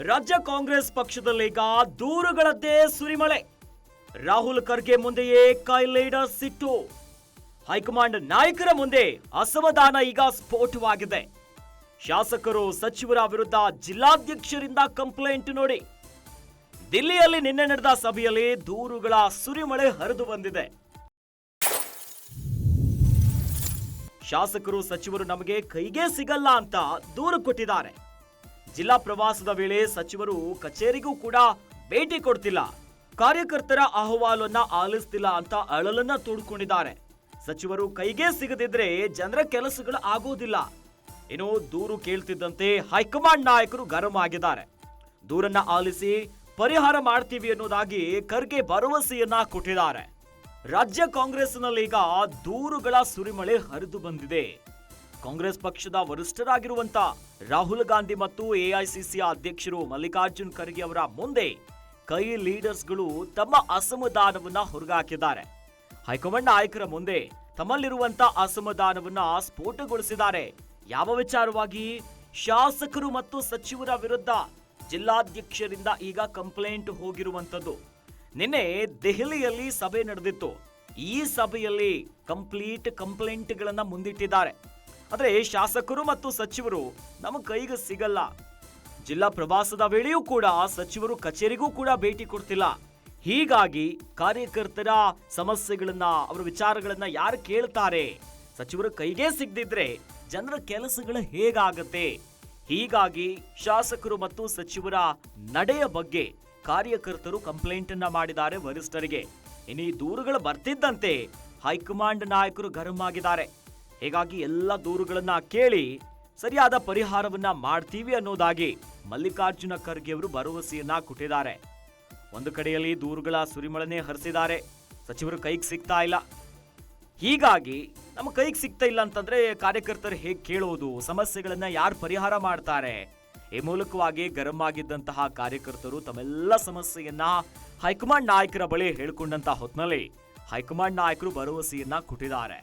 ರಾಜ್ಯ ಕಾಂಗ್ರೆಸ್ ಪಕ್ಷದಲ್ಲೀಗ ದೂರುಗಳದ್ದೇ ಸುರಿಮಳೆ. ರಾಹುಲ್ ಖರ್ಗೆ ಮುಂದೆಯೇ ಕೈ ಲೀಡರ್ ಸಿಟ್ಟು. ಹೈಕಮಾಂಡ್ ನಾಯಕರ ಮುಂದೆ ಅಸಮಾಧಾನ ಈಗ ಸ್ಫೋಟವಾಗಿದೆ. ಶಾಸಕರು ಸಚಿವರ ವಿರುದ್ಧ ಜಿಲ್ಲಾಧ್ಯಕ್ಷರಿಂದ ಕಂಪ್ಲೇಂಟ್ ನೋಡಿ. ದಿಲ್ಲಿಯಲ್ಲಿ ನಿನ್ನೆ ನಡೆದ ಸಭೆಯಲ್ಲಿ ದೂರುಗಳ ಸುರಿಮಳೆ ಹರಿದು ಬಂದಿದೆ. ಶಾಸಕರು ಸಚಿವರು ನಮಗೆ ಕೈಗೆ ಸಿಗಲ್ಲ ಅಂತ ದೂರು ಕೊಟ್ಟಿದ್ದಾರೆ. ಜಿಲ್ಲಾ ಪ್ರವಾಸದ ವೇಳೆ ಸಚಿವರು ಕಚೇರಿಗೂ ಕೂಡ ಭೇಟಿ ಕೊಡ್ತಿಲ್ಲ, ಕಾರ್ಯಕರ್ತರ ಅಹವಾಲನ್ನ ಆಲಿಸ್ತಿಲ್ಲ ಅಂತ ಅಳಲನ್ನ ತೋಡ್ಕೊಂಡಿದ್ದಾರೆ. ಸಚಿವರು ಕೈಗೆ ಸಿಗದಿದ್ರೆ ಜನರ ಕೆಲಸಗಳು ಆಗೋದಿಲ್ಲ. ಇನ್ನು ದೂರು ಕೇಳ್ತಿದ್ದಂತೆ ಹೈಕಮಾಂಡ್ ನಾಯಕರು ಗರಂ ಆಗಿದ್ದಾರೆ. ದೂರನ್ನ ಆಲಿಸಿ ಪರಿಹಾರ ಮಾಡ್ತೀವಿ ಅನ್ನೋದಾಗಿ ಖರ್ಗೆ ಭರವಸೆಯನ್ನ ಕೊಟ್ಟಿದ್ದಾರೆ. ರಾಜ್ಯ ಕಾಂಗ್ರೆಸ್ನಲ್ಲೀಗ ದೂರುಗಳ ಸುರಿಮಳೆ ಹರಿದು ಬಂದಿದೆ. ಕಾಂಗ್ರೆಸ್ ಪಕ್ಷದ ವರಿಷ್ಠರಾಗಿರುವಂತ ರಾಹುಲ್ ಗಾಂಧಿ ಮತ್ತು ಎಐಸಿಸಿ ಅಧ್ಯಕ್ಷರು ಮಲ್ಲಿಕಾರ್ಜುನ್ ಖರ್ಗೆ ಅವರ ಮುಂದೆ ಕೈ ಲೀಡರ್ಸ್ಗಳು ತಮ್ಮ ಅಸಮಾಧಾನವನ್ನ ಹೊರಗಾಕಿದ್ದಾರೆ. ಹೈಕಮಾಂಡ್ ನಾಯಕರ ಮುಂದೆ ತಮ್ಮಲ್ಲಿರುವಂತ ಅಸಮಾಧಾನವನ್ನ ಸ್ಫೋಟಗೊಳಿಸಿದ್ದಾರೆ. ಯಾವ ವಿಚಾರವಾಗಿ? ಶಾಸಕರು ಮತ್ತು ಸಚಿವರ ವಿರುದ್ಧ ಜಿಲ್ಲಾಧ್ಯಕ್ಷರಿಂದ ಈಗ ಕಂಪ್ಲೇಂಟ್ ಹೋಗಿರುವಂತದ್ದು. ನಿನ್ನೆ ದೆಹಲಿಯಲ್ಲಿ ಸಭೆ ನಡೆದಿತ್ತು. ಈ ಸಭೆಯಲ್ಲಿ ಕಂಪ್ಲೇಂಟ್ಗಳನ್ನ ಮುಂದಿಟ್ಟಿದ್ದಾರೆ. ಆದರೆ ಶಾಸಕರು ಮತ್ತು ಸಚಿವರು ನಮ್ಮ ಕೈಗೆ ಸಿಗಲ್ಲ. ಜಿಲ್ಲಾ ಪ್ರವಾಸದ ವೇಳೆಯೂ ಕೂಡ ಸಚಿವರು ಕಚೇರಿಗೂ ಕೂಡ ಭೇಟಿ ಕೊಡ್ತಿಲ್ಲ. ಹೀಗಾಗಿ ಕಾರ್ಯಕರ್ತರ ಸಮಸ್ಯೆಗಳನ್ನ, ಅವರ ವಿಚಾರಗಳನ್ನ ಯಾರು ಕೇಳ್ತಾರೆ? ಸಚಿವರು ಕೈಗೆ ಸಿಗದಿದ್ರೆ ಜನರ ಕೆಲಸಗಳು ಹೇಗಾಗತ್ತೆ? ಹೀಗಾಗಿ ಶಾಸಕರು ಮತ್ತು ಸಚಿವರ ನಡೆಯ ಬಗ್ಗೆ ಕಾರ್ಯಕರ್ತರು ಕಂಪ್ಲೇಂಟ್ ಅನ್ನ ಮಾಡಿದ್ದಾರೆ ವರಿಷ್ಠರಿಗೆ. ಇನ್ನು ಈ ದೂರುಗಳು ಬರ್ತಿದ್ದಂತೆ ಹೈಕಮಾಂಡ್ ನಾಯಕರು ಗರಂ ಆಗಿದ್ದಾರೆ. ಹೀಗಾಗಿ ಎಲ್ಲ ದೂರುಗಳನ್ನ ಕೇಳಿ ಸರಿಯಾದ ಪರಿಹಾರವನ್ನ ಮಾಡ್ತೀವಿ ಅನ್ನೋದಾಗಿ ಮಲ್ಲಿಕಾರ್ಜುನ ಖರ್ಗೆ ಅವರು ಭರವಸೆಯನ್ನ ಕೊಟ್ಟಿದ್ದಾರೆ. ಒಂದು ಕಡೆಯಲ್ಲಿ ದೂರುಗಳ ಸುರಿಮಳನೆ ಹರಿಸಿದ್ದಾರೆ. ಸಚಿವರು ಕೈಗೆ ಸಿಗ್ತಾ ಇಲ್ಲ. ಹೀಗಾಗಿ ನಮ್ಮ ಕೈಗೆ ಸಿಗ್ತಾ ಇಲ್ಲ ಅಂತಂದ್ರೆ ಕಾರ್ಯಕರ್ತರು ಹೇಗೆ ಕೇಳೋದು? ಸಮಸ್ಯೆಗಳನ್ನ ಯಾರು ಪರಿಹಾರ ಮಾಡ್ತಾರೆ? ಈ ಮೂಲಕವಾಗಿ ಗರಂ ಆಗಿದ್ದಂತಹ ಕಾರ್ಯಕರ್ತರು ತಮ್ಮೆಲ್ಲ ಸಮಸ್ಯೆಯನ್ನ ಹೈಕಮಾಂಡ್ ನಾಯಕರ ಬಳಿ ಹೇಳ್ಕೊಂಡಂತ ಹೊತ್ನಲ್ಲಿ ಹೈಕಮಾಂಡ್ ನಾಯಕರು ಭರವಸೆಯನ್ನ ಕೊಟ್ಟಿದ್ದಾರೆ.